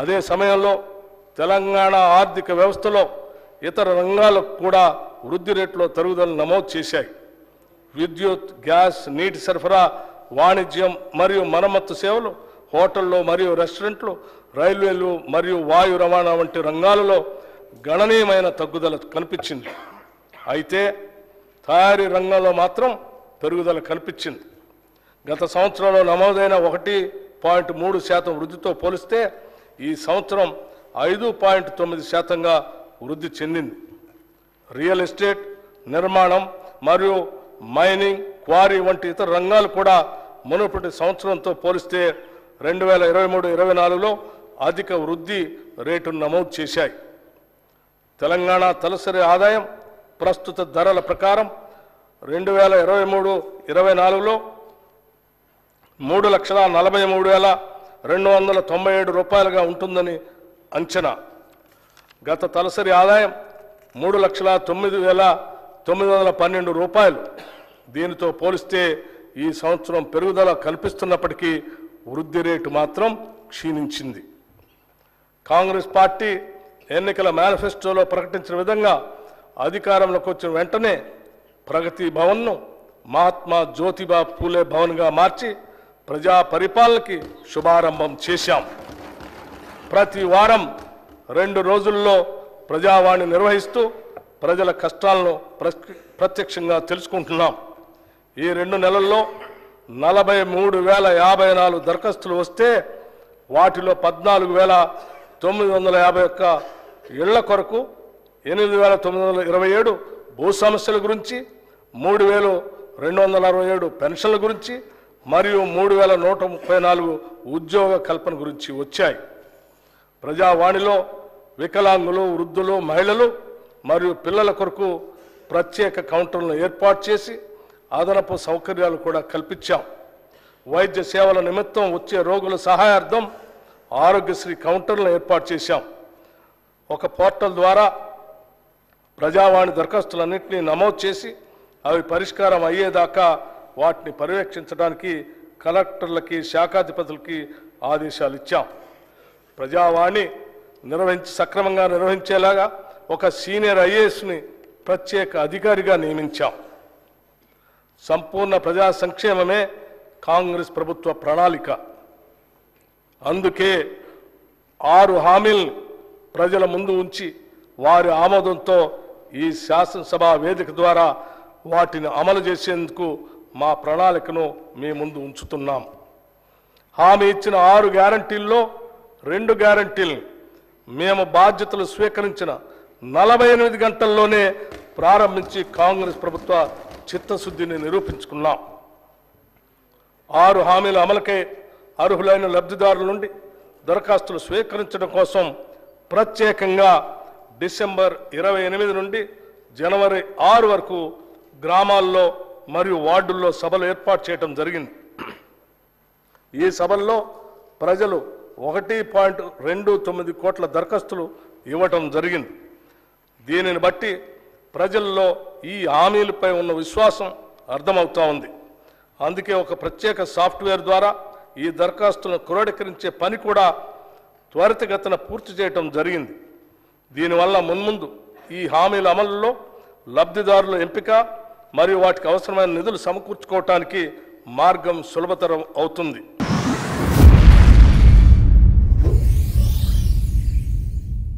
అదే సమయంలో తెలంగాణ ఆర్థిక వ్యవస్థలో ఇతర రంగాలకు కూడా వృద్ధి రేట్లో తరుగుదల నమోదు చేశాయి. విద్యుత్, గ్యాస్, నీటి సరఫరా, వాణిజ్యం మరియు మరమ్మత్తు సేవలు, హోటళ్లు మరియు రెస్టారెంట్లు, రైల్వేలు మరియు వాయు రవాణా వంటి రంగాలలో గణనీయమైన తగ్గుదల కనిపించింది. అయితే తయారీ రంగంలో మాత్రం పెరుగుదల కనిపించింది. గత సంవత్సరంలో నమోదైన 1.3% వృద్ధితో పోలిస్తే ఈ సంవత్సరం 5.9%గా వృద్ధి చెందింది. రియల్ ఎస్టేట్, నిర్మాణం మరియు మైనింగ్, క్వారీ వంటి ఇతర రంగాలు కూడా మునుపటి సంవత్సరంతో పోలిస్తే 2023-24లో అధిక వృద్ధి రేటును నమోదు చేశాయి. తెలంగాణ తలసరి ఆదాయం ప్రస్తుత ధరల ప్రకారం 2023-24లో 3,43,297 రూపాయలుగా ఉంటుందని అంచనా. గత తలసరి ఆదాయం 3,09,912 రూపాయలు. దీనితో పోలిస్తే ఈ సంవత్సరం పెరుగుదల కల్పిస్తున్నప్పటికీ వృద్ధి రేటు మాత్రం క్షీణించింది. కాంగ్రెస్ పార్టీ ఎన్నికల మేనిఫెస్టోలో ప్రకటించిన విధంగా అధికారంలోకి వచ్చిన వెంటనే ప్రగతి భవన్ను మహాత్మా జ్యోతిబా పూలే భవన్గా మార్చి ప్రజా పరిపాలనకి శుభారంభం చేశాం. ప్రతి వారం 2 రోజుల్లో ప్రజావాణి నిర్వహిస్తూ ప్రజల కష్టాలను ప్రత్యక్షంగా తెలుసుకుంటున్నాం. ఈ 2 నెలల్లో 43,054 దరఖాస్తులు వస్తే వాటిలో 14,951 ఇళ్ల కొరకు, 8,927 భూ సమస్యల గురించి, 3,267 పెన్షన్ల గురించి మరియు 3,134 ఉద్యోగ కల్పన గురించి వచ్చాయి. ప్రజావాణిలో వికలాంగులు, వృద్ధులు, మహిళలు మరియు పిల్లల కొరకు ప్రత్యేక కౌంటర్లను ఏర్పాటు చేసి అదనపు సౌకర్యాలు కూడా కల్పించాం. వైద్య సేవల నిమిత్తం వచ్చే రోగుల సహాయార్థం ఆరోగ్యశ్రీ కౌంటర్లను ఏర్పాటు చేశాం. ఒక పోర్టల్ ద్వారా ప్రజావాణి దరఖాస్తులన్నింటినీ నమోదు చేసి అవి పరిష్కారం అయ్యేదాకా వాటిని పర్యవేక్షించడానికి కలెక్టర్లకి, శాఖాధిపతులకి ఆదేశాలు ఇచ్చాం. ప్రజావాణి సక్రమంగా నిర్వహించేలాగా ఒక సీనియర్ ఐఏఎస్ని ప్రత్యేక అధికారిగా నియమించాం. సంపూర్ణ ప్రజా సంక్షేమమే కాంగ్రెస్ ప్రభుత్వ ప్రణాళిక. అందుకే 6 హామీలను ప్రజల ముందు ఉంచి వారి ఆమోదంతో ఈ శాసనసభ వేదిక ద్వారా వాటిని అమలు చేసేందుకు మా ప్రణాళికను మీ ముందు ఉంచుతున్నాం. హామీ ఇచ్చిన 6 గ్యారంటీల్లో 2 గ్యారంటీలు మేము బాధ్యతలు స్వీకరించిన 48 గంటల్లోనే ప్రారంభించి కాంగ్రెస్ ప్రభుత్వ చిత్తశుద్ధిని నిరూపించుకున్నాం. 6 హామీల అమలుకై అర్హులైన లబ్ధిదారుల నుండి దరఖాస్తులు స్వీకరించడం కోసం ప్రత్యేకంగా డిసెంబర్ 28 నుండి జనవరి 6 వరకు గ్రామాల్లో మరియు వార్డుల్లో సభలు ఏర్పాటు చేయడం జరిగింది. ఈ సభల్లో ప్రజలు 1.29 కోట్ల దరఖాస్తులు ఇవ్వటం జరిగింది. దీనిని బట్టి ప్రజల్లో ఈ హామీలపై ఉన్న విశ్వాసం అర్థమవుతా ఉంది. అందుకే ఒక ప్రత్యేక సాఫ్ట్వేర్ ద్వారా ఈ దరఖాస్తులను క్రోడీకరించే పని కూడా త్వరితగతిన పూర్తి చేయటం జరిగింది. దీనివల్ల మున్ముందు ఈ హామీల అమలులో లబ్ధిదారుల ఎంపిక మరియు వాటికి అవసరమైన నిధులు సమకూర్చుకోవటానికి మార్గం సులభతరం అవుతుంది.